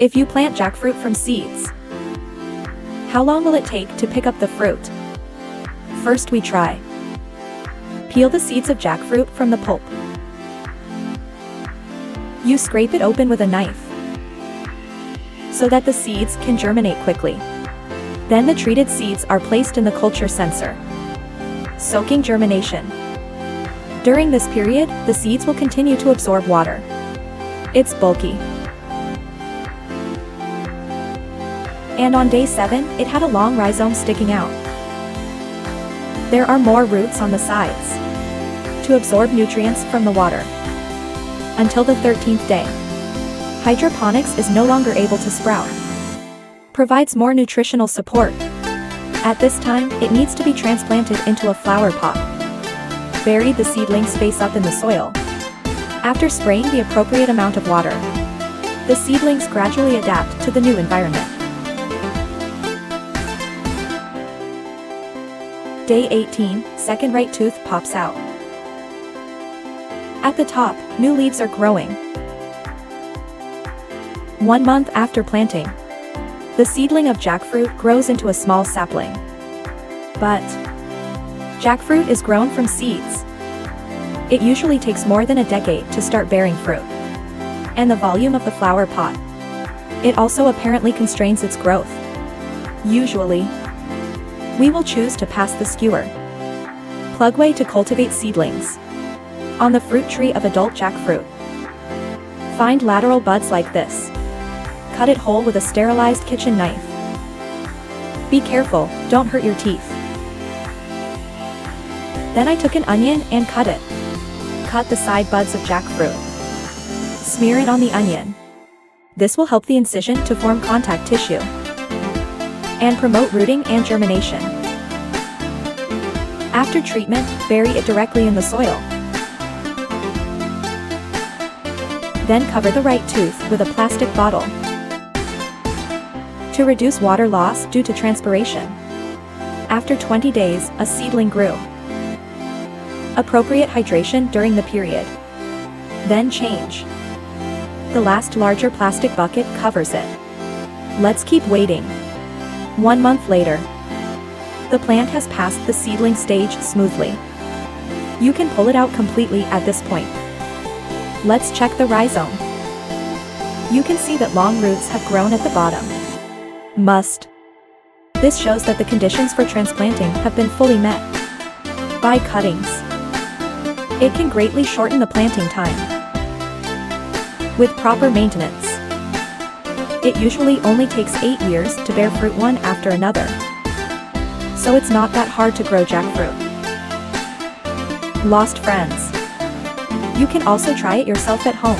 If you plant jackfruit from seeds, how long will it take to pick up the fruit? First we try. Peel the seeds of jackfruit from the pulp. You scrape it open with a knife so that the seeds can germinate quickly. Then the treated seeds are placed in the culture sensor, soaking germination. During this period, the seeds will continue to absorb water. It's bulky. And on day 7, it had a long rhizome sticking out. There are more roots on the sides to absorb nutrients from the water. Until the 13th day, hydroponics is no longer able to sprout. Provides more nutritional support. At this time, it needs to be transplanted into a flower pot. Bury the seedlings face up in the soil. After spraying the appropriate amount of water, the seedlings gradually adapt to the new environment. Day 18, second right tooth pops out. At the top, new leaves are growing. 1 month after planting, the seedling of jackfruit grows into a small sapling. But jackfruit is grown from seeds. It usually takes more than a decade to start bearing fruit. And the volume of the flower pot, it also apparently constrains its growth. Usually, we will choose to pass the skewer plug way to cultivate seedlings on the fruit tree of adult jackfruit. Find lateral buds like this. Cut it whole with a sterilized kitchen knife. Be careful, don't hurt your teeth. Then I took an onion and cut it. Cut the side buds of jackfruit. Smear it on the onion. This will help the incision to form contact tissue and promote rooting and germination. After treatment, bury it directly in the soil. Then cover the right tooth with a plastic bottle to reduce water loss due to transpiration. After 20 days, a seedling grew. Appropriate hydration during the period. Then change. The last larger plastic bucket covers it. Let's keep waiting. 1 month later, the plant has passed the seedling stage smoothly. You can pull it out completely at this point. Let's check the rhizome. You can see that long roots have grown at the bottom. This shows that the conditions for transplanting have been fully met. By cuttings, it can greatly shorten the planting time. With proper maintenance, it usually only takes 8 years to bear fruit one after another. So it's not that hard to grow jackfruit. Lost friends. You can also try it yourself at home.